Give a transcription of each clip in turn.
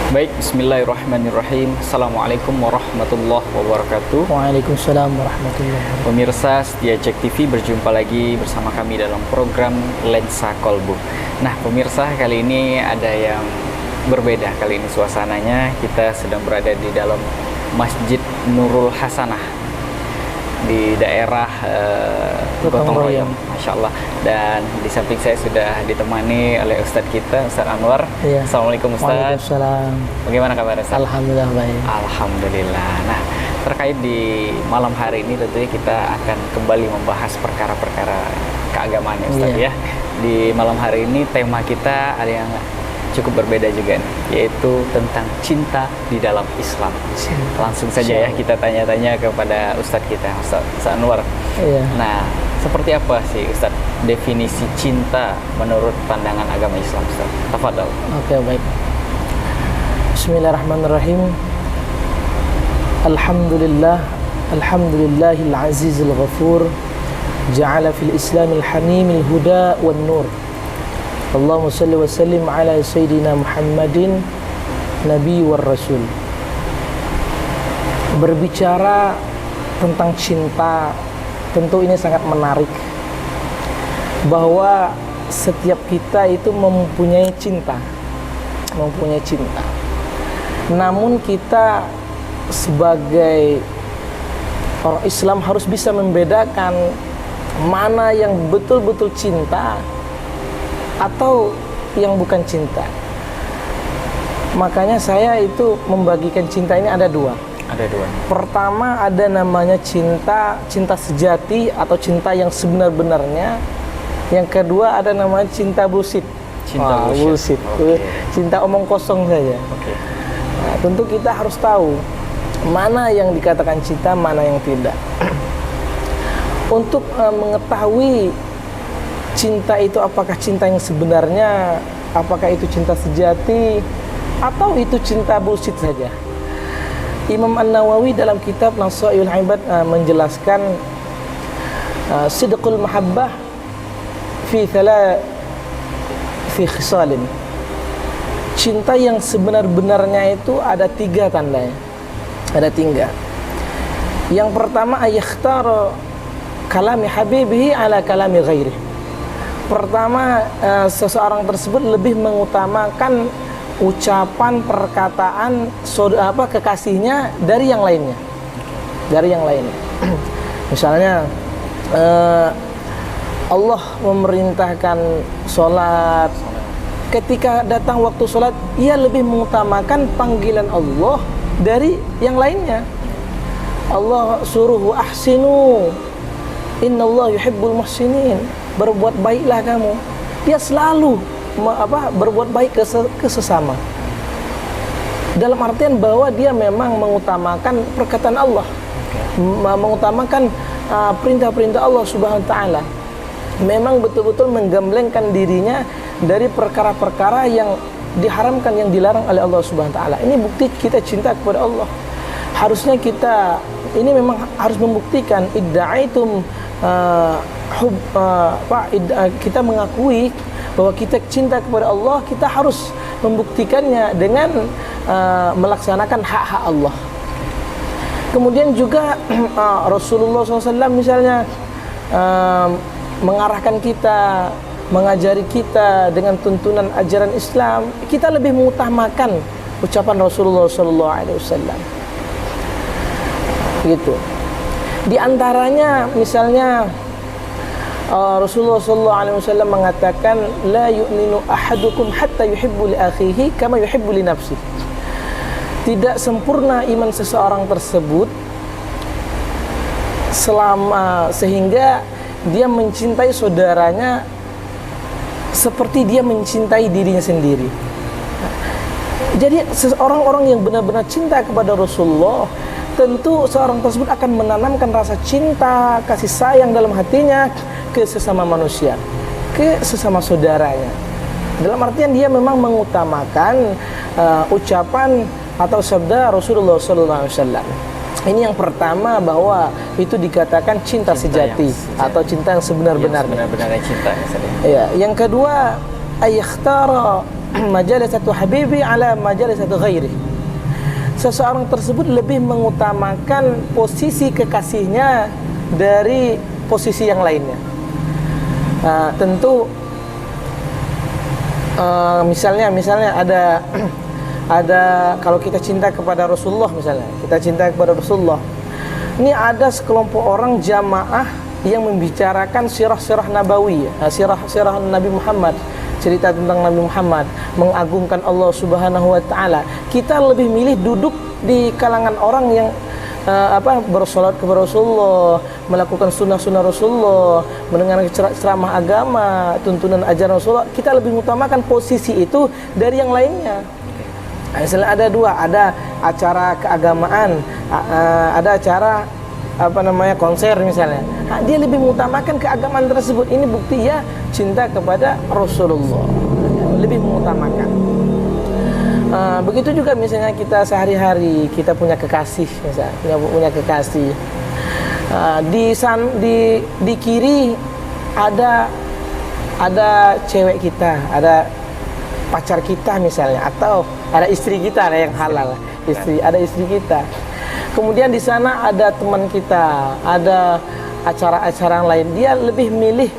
Baik, bismillahirrahmanirrahim. Assalamualaikum warahmatullahi wabarakatuh. Waalaikumsalam warahmatullahi wabarakatuh. Pemirsa setia Cek TV, berjumpa lagi bersama kami dalam program Lensa Kolbu. Nah, pemirsa, kali ini ada yang berbeda. Kali ini suasananya kita sedang berada di dalam Masjid Nurul Hasanah di daerah Gotong Royong, Masya Allah. Dan di samping saya sudah ditemani oleh Ustadz kita, Ustadz Anwar. Iya. Assalamualaikum Ustadz. Waalaikumsalam. Bagaimana kabar Ustadz? Alhamdulillah baik. Alhamdulillah. Nah, terkait di malam hari ini tentunya kita akan kembali membahas perkara-perkara keagamaan ya Ustadz. Iya. Ya. Di malam hari ini tema kita ada yang cukup berbeda juga nih, yaitu tentang cinta di dalam Islam. Langsung saja ya kita tanya-tanya kepada Ustadz kita, Ustadz Anwar. Iya. Nah, seperti apa sih Ustadz definisi cinta menurut pandangan agama Islam, Ustadz? Tafadhol. Oke, baik. Bismillahirrahmanirrahim. Alhamdulillahil azizil ghafur, ja'ala fil islamil hamimil huda wan nur. Allahumma salli wa sallim ala Sayyidina Muhammadin Nabi war Rasul. Berbicara tentang cinta, tentu ini sangat menarik, bahwa setiap kita itu mempunyai cinta. Namun kita sebagai orang Islam harus bisa membedakan mana yang betul-betul cinta atau yang bukan cinta. Makanya saya itu membagikan cinta ini ada dua. Pertama, ada namanya cinta sejati atau cinta yang sebenar-benarnya. Yang kedua ada namanya cinta bullshit. Bullshit. Okay. Cinta omong kosong saja. Okay. Nah, tentu kita harus tahu mana yang dikatakan cinta, mana yang tidak. Untuk mengetahui cinta itu apakah cinta yang sebenarnya, apakah itu cinta sejati, atau itu cinta bullshit saja. Imam An-Nawawi dalam kitab Nasaihul Ibad menjelaskan sidqul mahabbah fi khisalin. Cinta yang sebenar-benarnya itu ada tiga tandanya. Ada tiga. Yang pertama, ayakhtara kalami habibihi ala kalami ghairihi. Pertama, seseorang tersebut lebih mengutamakan ucapan, perkataan kekasihnya dari yang lainnya. Misalnya Allah memerintahkan sholat. Ketika datang waktu sholat, ia lebih mengutamakan panggilan Allah dari yang lainnya. Allah suruh ahsinu, innallaha yuhibbul muhsinin. Berbuat baiklah kamu. Dia selalu berbuat baik ke sesama. Dalam artian bahwa dia memang mengutamakan perkataan Allah, mengutamakan perintah-perintah Allah Subhanahu wa taala. Memang betul-betul menggemblengkan dirinya dari perkara-perkara yang diharamkan, yang dilarang oleh Allah Subhanahu wa taala. Ini bukti kita cinta kepada Allah. Harusnya kita ini memang harus membuktikan idda'aitum kita mengakui bahwa kita cinta kepada Allah, kita harus membuktikannya dengan melaksanakan hak-hak Allah. Kemudian juga Rasulullah SAW misalnya mengarahkan kita mengajari kita dengan tuntunan ajaran Islam, kita lebih mengutamakan ucapan Rasulullah sallallahu alaihi wasallam. Gitu. Di antaranya misalnya Rasulullah sallallahu alaihi wasallam mengatakan la yu'minu ahadukum hatta yuhibbu li akhihi kama yuhibbu li nafsihi. Tidak sempurna iman seseorang tersebut sehingga dia mencintai saudaranya seperti dia mencintai dirinya sendiri. Jadi orang-orang yang benar-benar cinta kepada Rasulullah, tentu seorang tersebut akan menanamkan rasa cinta, kasih sayang dalam hatinya ke sesama manusia, ke sesama saudaranya. Dalam artian dia memang mengutamakan ucapan atau sabda Rasulullah SAW. Ini yang pertama, bahwa itu dikatakan cinta sejati atau cinta yang sebenar-benarnya. Sebenar-benarnya cinta. Ya. Yang kedua, ayakhtara majalisatu habibi ala majalisatu ghairi. Seseorang tersebut lebih mengutamakan posisi kekasihnya dari posisi yang lainnya. Tentu misalnya ada kalau kita cinta kepada Rasulullah, misalnya kita cinta kepada Rasulullah, ini ada sekelompok orang jamaah yang membicarakan sirah-sirah nabawi, sirah Nabi Muhammad, cerita tentang Nabi Muhammad, mengagungkan Allah Subhanahu wa taala. Kita lebih milih duduk di kalangan orang yang bersolat kepada Rasulullah, melakukan sunnah-sunnah Rasulullah, mendengar ceramah agama, tuntunan ajaran Rasulullah. Kita lebih mengutamakan posisi itu dari yang lainnya. Misalnya ada acara keagamaan, ada acara konser misalnya. Dia lebih mengutamakan keagamaan tersebut. Ini bukti ya cinta kepada Rasulullah, lebih mengutamakan. Begitu juga misalnya kita sehari-hari kita punya kekasih, misalnya punya kekasih. Di kiri ada cewek kita, ada pacar kita misalnya, atau ada istri kita, ada yang halal, ada istri kita. Kemudian di sana ada teman kita, ada acara-acara lain. Dia lebih milih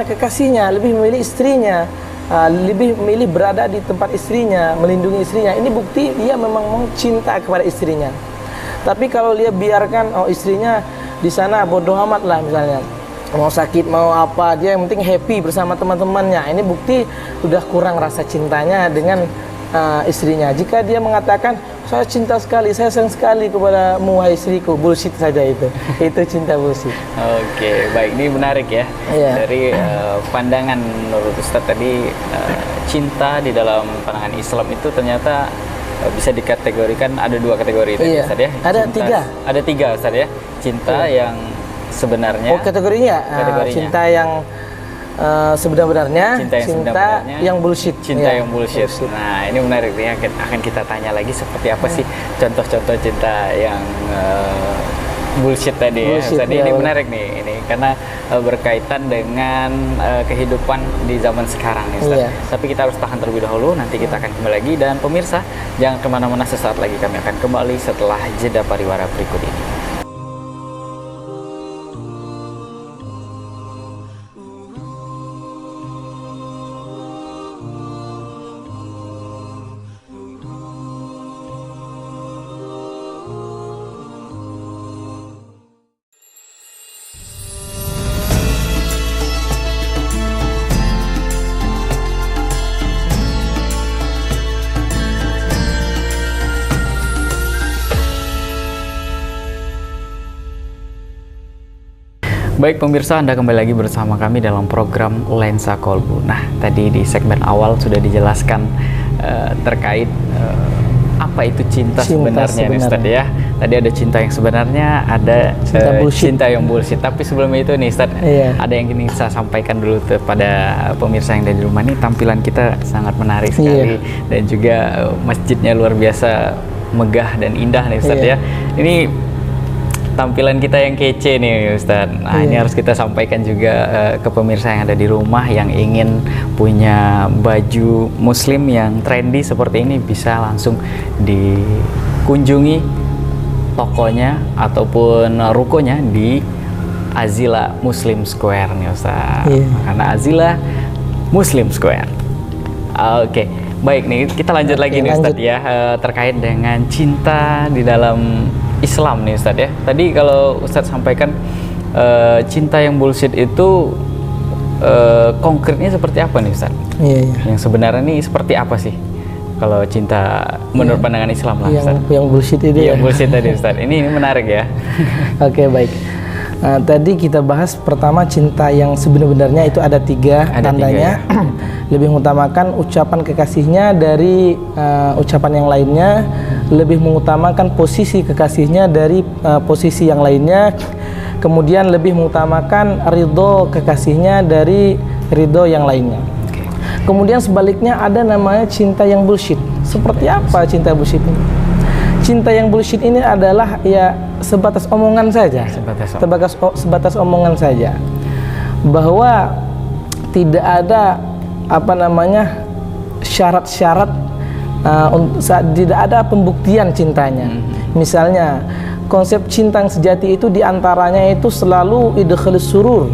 kekasihnya, lebih milih istrinya, lebih milih berada di tempat istrinya, melindungi istrinya. Ini bukti dia memang cinta kepada istrinya. Tapi kalau dia biarkan istrinya di sana bodoh amat lah misalnya, mau sakit mau apa, dia yang penting happy bersama teman-temannya. Ini bukti sudah kurang rasa cintanya dengan istrinya. Jika dia mengatakan saya cinta sekali, saya sayang sekali kepadamu wahai istriku, bullshit saja itu. Itu cinta bullshit. Oke, baik, ini menarik ya. Dari pandangan menurut Ustaz tadi, cinta di dalam pandangan Islam itu ternyata bisa dikategorikan ada 2 kategori itu, Ustaz ya. Ada cinta, 3. Ada 3 Ustaz ya. Cinta yang sebenarnya. Kategorinya. Cinta yang sebenar-benarnya, cinta yang bullshit. Cinta yang bullshit. Nah, ini menarik nih, akan kita tanya lagi seperti apa sih contoh-contoh cinta yang bullshit tadi. Ini menarik nih, ini karena berkaitan dengan kehidupan di zaman sekarang nih, Ustaz. Tapi kita harus tahan terlebih dahulu, nanti kita akan kembali lagi. Dan pemirsa, jangan kemana-mana, sesaat lagi kami akan kembali setelah jeda pariwara berikut ini. Baik pemirsa, Anda kembali lagi bersama kami dalam program Lensa Kolbu. Nah, tadi di segmen awal sudah dijelaskan terkait apa itu cinta sebenarnya nih, Ustaz ya. Tadi ada cinta yang sebenarnya, ada cinta yang bullshit. Tapi sebelum itu nih Ustaz, ada yang ingin saya sampaikan dulu kepada pemirsa yang ada di rumah. Nih tampilan kita sangat menarik sekali, dan juga masjidnya luar biasa megah dan indah nih Ustaz ya. Ini tampilan kita yang kece nih Ustaz. Nah, ini harus kita sampaikan juga ke pemirsa yang ada di rumah yang ingin punya baju muslim yang trendy seperti ini, bisa langsung dikunjungi tokonya ataupun rukonya di Azila Muslim Square nih Ustaz. Iya. Karena Azila Muslim Square. Oke, baik nih kita lanjut lagi nih Ustaz lanjut. ya, terkait dengan cinta di dalam Islam nih Ustaz ya. Tadi kalau Ustaz sampaikan cinta yang bullshit itu konkretnya seperti apa nih Ustaz? Iya, iya. Yang sebenarnya nih seperti apa sih? Kalau cinta menurut pandangan Islam lah Ustaz. Yang bullshit itu ya. Yang bullshit tadi Ustaz. Ini menarik ya. Oke, baik. Tadi kita bahas pertama cinta yang sebenarnya itu ada tiga Ada tandanya. tiga, Lebih mengutamakan ucapan kekasihnya dari ucapan yang lainnya, lebih mengutamakan posisi kekasihnya dari posisi yang lainnya, kemudian lebih mengutamakan ridho kekasihnya dari ridho yang lainnya. Kemudian sebaliknya ada namanya cinta yang bullshit. Seperti apa cinta bullshit ini? Cinta yang bullshit ini adalah ya sebatas omongan saja. Sebatas omongan saja. Bahwa tidak ada syarat-syarat, tidak ada pembuktian cintanya. Misalnya konsep cinta yang sejati itu diantaranya itu selalu idkhalus surur,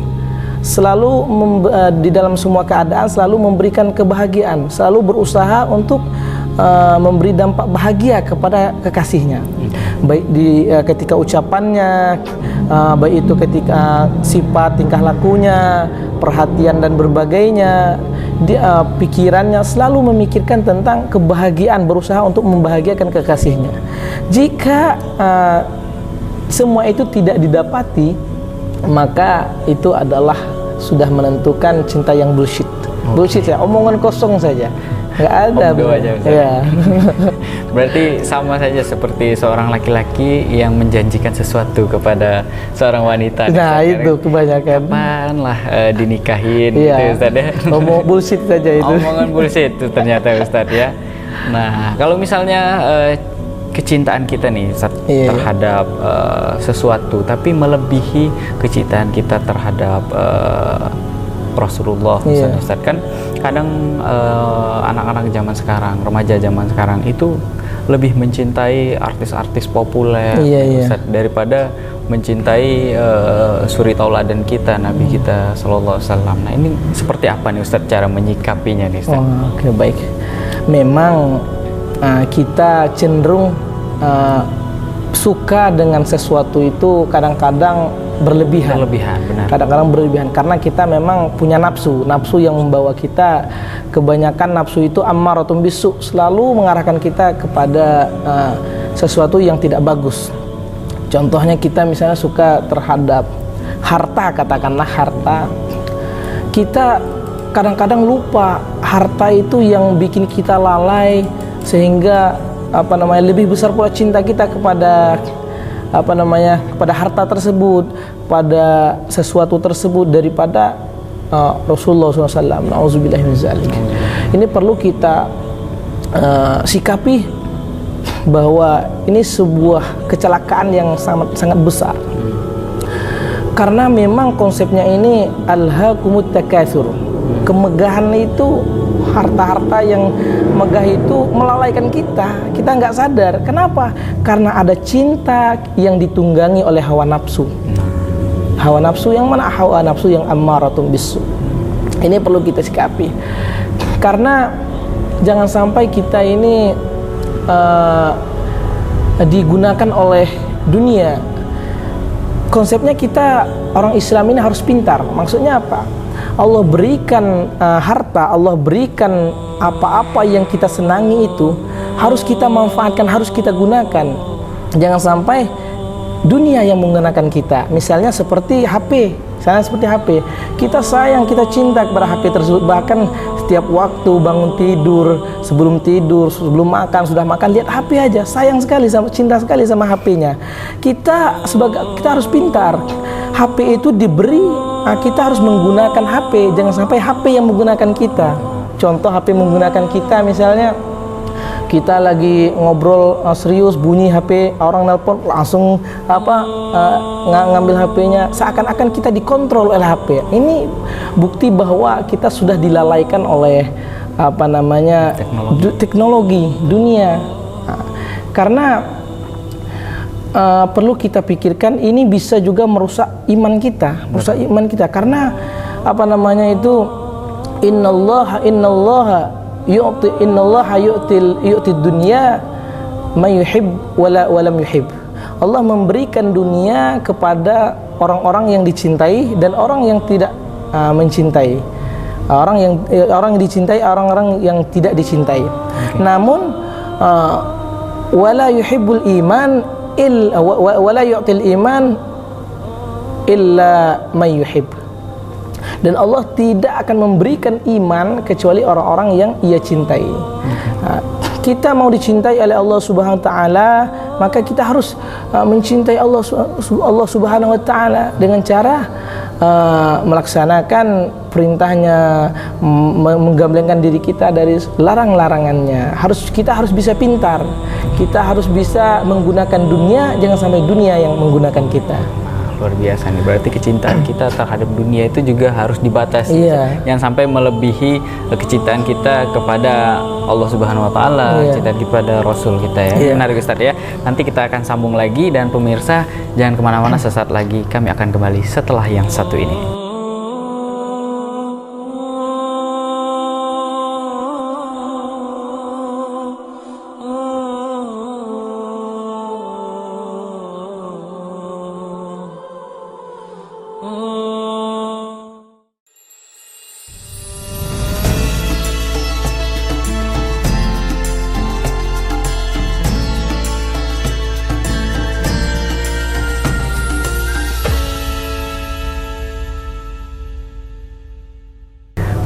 selalu di dalam semua keadaan selalu memberikan kebahagiaan, selalu berusaha untuk memberi dampak bahagia kepada kekasihnya, baik ketika ucapannya, baik itu ketika sifat tingkah lakunya, perhatian dan berbagainya, pikirannya selalu memikirkan tentang kebahagiaan, berusaha untuk membahagiakan kekasihnya. Jika semua itu tidak didapati, maka itu adalah sudah menentukan cinta yang bullshit. Bullshit ya, omongan kosong saja, nggak ada. Ya. Berarti sama saja seperti seorang laki-laki yang menjanjikan sesuatu kepada seorang wanita. Nah itu kebanyakan. Kapan lah dinikahin Iya. gitu Ustaz ya. Ngomong bullshit saja itu. Omongan bullshit itu ternyata Ustaz ya. Nah kalau misalnya kecintaan kita nih Ustaz, terhadap sesuatu tapi melebihi kecintaan kita terhadap Rasulullah Ustaz, kan kadang anak-anak zaman sekarang, remaja zaman sekarang itu lebih mencintai artis-artis populer Ustaz, daripada mencintai suri tauladan kita, Nabi kita Sallallahu Alaihi Wasallam. Nah ini seperti apa nih Ustaz cara menyikapinya nih Ustaz? Oke, baik. Memang kita cenderung suka dengan sesuatu itu kadang-kadang berlebihan, benar. Kadang-kadang berlebihan karena kita memang punya nafsu yang membawa kita, kebanyakan nafsu itu ammaratun bisu, selalu mengarahkan kita kepada sesuatu yang tidak bagus. Contohnya kita misalnya suka terhadap harta, katakanlah harta. Kita kadang-kadang lupa harta itu yang bikin kita lalai, sehingga lebih besar pula cinta kita kepada kepada harta tersebut, pada sesuatu tersebut daripada Rasulullah SAW. Nauzubillahi min dzalik. Ini perlu kita sikapi bahwa ini sebuah kecelakaan yang sangat besar. Karena memang konsepnya ini alhaakumut takatsur. Kemegahan itu, harta-harta yang megah itu melalaikan kita nggak sadar. Kenapa? Karena ada cinta yang ditunggangi oleh hawa nafsu. Hawa nafsu yang mana? Hawa nafsu yang ammaratun bisu. Ini perlu kita sikapi, karena jangan sampai kita ini digunakan oleh dunia. Konsepnya kita orang Islam ini harus pintar. Maksudnya apa? Allah berikan harta, Allah berikan apa-apa yang kita senangi itu harus kita manfaatkan, harus kita gunakan. Jangan sampai dunia yang menggunakan kita. Misalnya seperti HP. Kita sayang, kita cinta kepada HP tersebut. Bahkan setiap waktu bangun tidur, sebelum makan, sudah makan, lihat HP aja. Cinta sekali sama HP-nya. Kita harus pintar. HP itu diberi, kita harus menggunakan HP. Jangan sampai HP yang menggunakan kita. Contoh HP menggunakan kita, misalnya kita lagi ngobrol serius, bunyi HP, orang nelpon, langsung ngambil HP-nya, seakan-akan kita dikontrol oleh HP. Ini bukti bahwa kita sudah dilalaikan oleh teknologi dunia. Karena perlu kita pikirkan, ini bisa juga merusak iman kita, karena apa namanya itu, innallaha yu'ti dunya may yuhib wa lam yuhib. Allah memberikan dunia kepada orang-orang yang dicintai dan orang yang tidak mencintai. Orang yang dicintai, orang-orang yang tidak dicintai. Namun wala yuhibbul iman wala yu'til iman illa may yuhib. Dan Allah tidak akan memberikan iman kecuali orang-orang yang Ia cintai. Kita mau dicintai oleh Allah Subhanahu wa taala, maka kita harus mencintai Allah Subhanahu wa taala dengan cara melaksanakan perintahnya, menggamblengkan diri kita dari larang-larangannya. Kita harus bisa pintar, kita harus bisa menggunakan dunia, jangan sampai dunia yang menggunakan kita. Luar biasa nih, berarti kecintaan kita terhadap dunia itu juga harus dibatasi. Jangan sampai melebihi kecintaan kita kepada Allah Subhanahu wa taala, kecintaan kepada Rasul kita ya. Menarik Ustaz ya. Nanti kita akan sambung lagi, dan pemirsa jangan kemana-mana, sesaat lagi kami akan kembali setelah yang satu ini.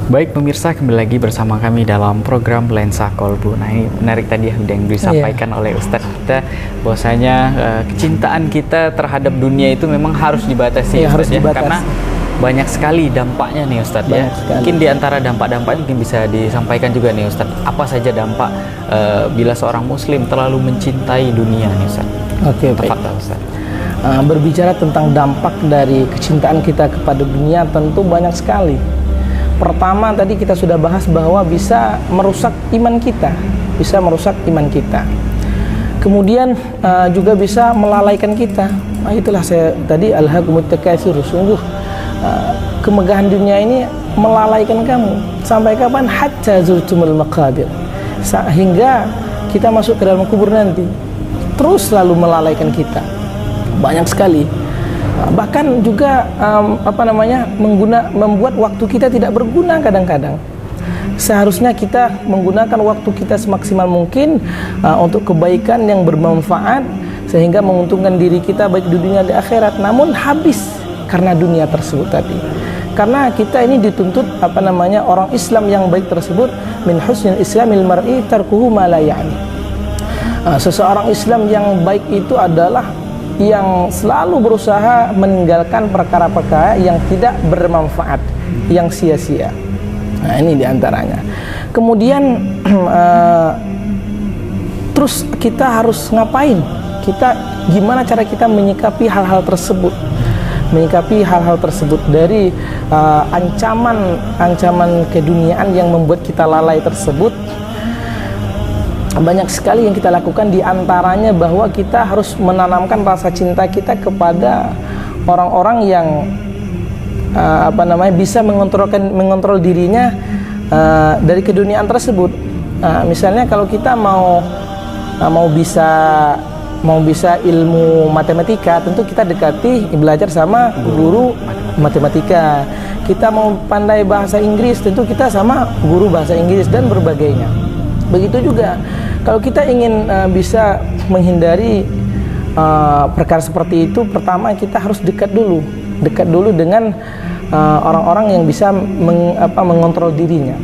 Baik pemirsa, kembali lagi bersama kami dalam program Lensa Kolbu. Nah, ini menarik tadi yang disampaikan oleh Ustadz kita, bahwasanya kecintaan kita terhadap dunia itu memang harus dibatasi, harus dibatasi. Karena banyak sekali dampaknya nih Ustadz ya. Mungkin di antara dampak-dampaknya mungkin bisa disampaikan juga nih Ustadz. Apa saja dampak bila seorang muslim terlalu mencintai dunia nih Ustadz? Oke, baik. Ustadz. Berbicara tentang dampak dari kecintaan kita kepada dunia, tentu banyak sekali. Pertama, tadi kita sudah bahas bahwa bisa merusak iman kita, Kemudian juga bisa melalaikan kita. Nah, itulah saya tadi alhaakumut takatsur. Sungguh kemegahan dunia ini melalaikan kamu. Sampai kapan? Hatta zurtumul maqabir. Hingga kita masuk ke dalam kubur nanti. Terus selalu melalaikan kita. Banyak sekali. Bahkan juga membuat waktu kita tidak berguna kadang-kadang. Seharusnya kita menggunakan waktu kita semaksimal mungkin untuk kebaikan yang bermanfaat, sehingga menguntungkan diri kita baik di dunia dan di akhirat. Namun habis karena dunia tersebut tadi. Karena kita ini dituntut orang Islam yang baik tersebut, min husnil islamil mar'i tarkuhu ma la ya'ni. Seseorang Islam yang baik itu adalah yang selalu berusaha meninggalkan perkara-perkara yang tidak bermanfaat, yang sia-sia. Nah, ini diantaranya. Kemudian terus kita harus ngapain? Gimana cara kita menyikapi hal-hal tersebut? Dari ancaman keduniaan yang membuat kita lalai tersebut. Banyak sekali yang kita lakukan, di antaranya bahwa kita harus menanamkan rasa cinta kita kepada orang-orang yang bisa mengontrol dirinya dari keduniaan tersebut. Misalnya kalau kita mau bisa ilmu matematika, tentu kita dekati belajar sama guru matematika. Kita mau pandai bahasa Inggris, tentu kita sama guru bahasa Inggris dan berbagainya. Begitu juga kalau kita ingin bisa menghindari perkara seperti itu, pertama kita harus dekat dulu dengan orang-orang yang bisa mengontrol dirinya.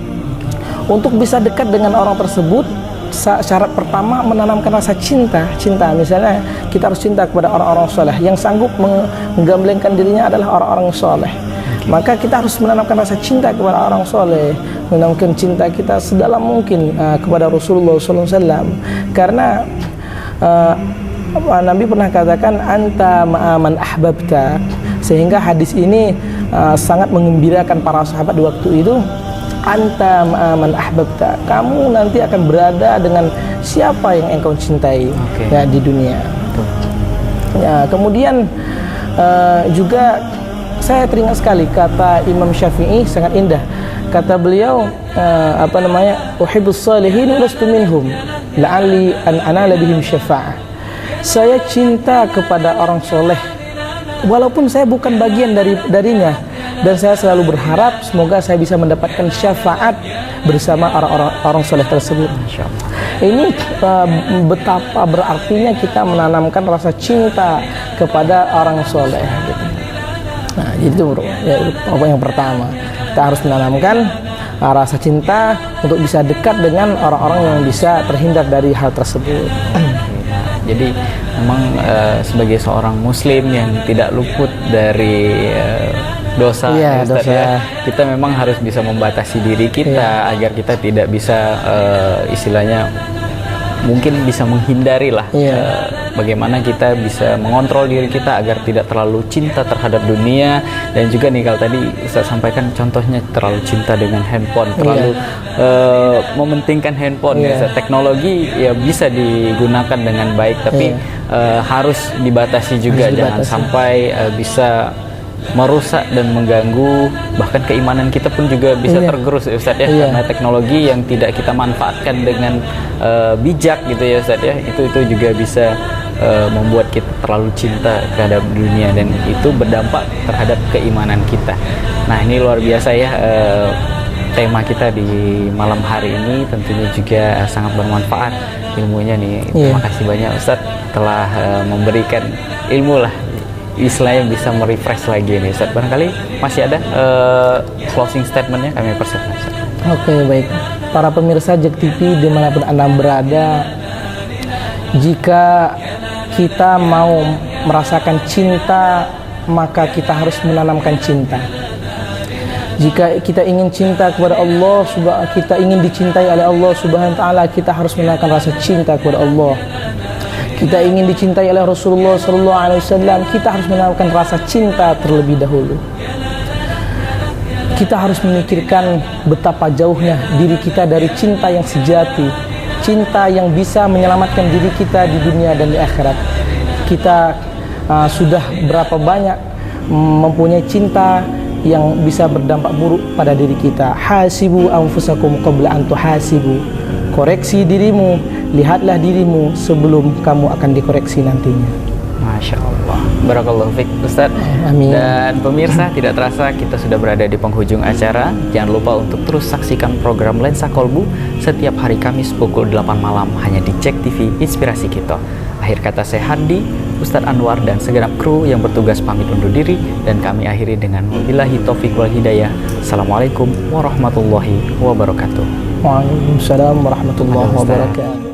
Untuk bisa dekat dengan orang tersebut, syarat pertama menanamkan rasa cinta. Misalnya kita harus cinta kepada orang-orang soleh. Yang sanggup menggamblengkan dirinya adalah orang-orang soleh. Maka kita harus menanamkan rasa cinta kepada orang soleh, menanamkan cinta kita sedalam mungkin kepada Rasulullah SAW. Karena Nabi pernah katakan anta ma'aman ahbabta, sehingga hadis ini sangat mengembirakan para sahabat di waktu itu. Anta ma'aman ahbabta, kamu nanti akan berada dengan siapa yang engkau cintai di dunia. Ya, kemudian juga saya teringat sekali kata Imam Syafi'i sangat indah. Kata beliau uhibbus salihin wa lastu minhum la'alli an anala bihim syafa'ah. Saya cinta kepada orang soleh walaupun saya bukan bagian darinya, dan saya selalu berharap semoga saya bisa mendapatkan syafaat bersama orang soleh tersebut. Ini betapa berartinya kita menanamkan rasa cinta kepada orang soleh gitu. Nah, itu bro, ya, yang pertama kita harus menanamkan rasa cinta untuk bisa dekat dengan orang-orang yang bisa terhindar dari hal tersebut. Jadi memang sebagai seorang muslim yang tidak luput dari dosa, ya, Ustaz, dosa. Ya, kita memang harus bisa membatasi diri kita agar kita tidak bisa istilahnya mungkin bisa menghindari lah bagaimana kita bisa mengontrol diri kita agar tidak terlalu cinta terhadap dunia. Dan juga nih kalau tadi Ustaz sampaikan contohnya terlalu cinta dengan handphone, terlalu mementingkan handphone. Teknologi ya bisa digunakan dengan baik, tapi harus dibatasi juga, jangan sampai bisa merusak dan mengganggu, bahkan keimanan kita pun juga bisa tergerus ya Ustaz ya, karena teknologi yang tidak kita manfaatkan dengan bijak gitu ya Ustaz ya, itu juga bisa membuat kita terlalu cinta terhadap dunia, dan itu berdampak terhadap keimanan kita. Nah, ini luar biasa ya tema kita di malam hari ini, tentunya juga sangat bermanfaat ilmunya nih. Terima kasih banyak Ustaz telah memberikan ilmu lah, istilahnya bisa merefresh lagi nih Ustaz. Barangkali masih ada closing statementnya, kami persilakan. Oke, baik. Para pemirsa JEK TV dimanapun Anda berada, jika kita mau merasakan cinta, maka kita harus menanamkan cinta. Jika kita ingin cinta kepada Allah, kita ingin dicintai oleh Allah Subhanahu wa taala, kita harus menanamkan rasa cinta kepada Allah. Kita ingin dicintai oleh Rasulullah sallallahu alaihi wasallam, kita harus menanamkan rasa cinta terlebih dahulu. Kita harus memikirkan betapa jauhnya diri kita dari cinta yang sejati, cinta yang bisa menyelamatkan diri kita di dunia dan di akhirat. Kita sudah berapa banyak mempunyai cinta yang bisa berdampak buruk pada diri kita. Hasibu anfusakum qabla an tuhasibu. Koreksi dirimu, lihatlah dirimu sebelum kamu akan dikoreksi nantinya. Masya Allah, barakallahu fiik Ustaz. Amin. Dan pemirsa, tidak terasa kita sudah berada di penghujung acara. Jangan lupa untuk terus saksikan program Lensa Kolbu setiap hari Kamis pukul 8 malam hanya di JEK TV Inspirasi Kita. Akhir kata saya Handi, Ustadz Anwar dan segenap kru yang bertugas pamit undur diri, dan kami akhiri dengan wabillahi taufiq wal hidayah. Assalamualaikum warahmatullahi wabarakatuh. Waalaikumsalam warahmatullahi wabarakatuh.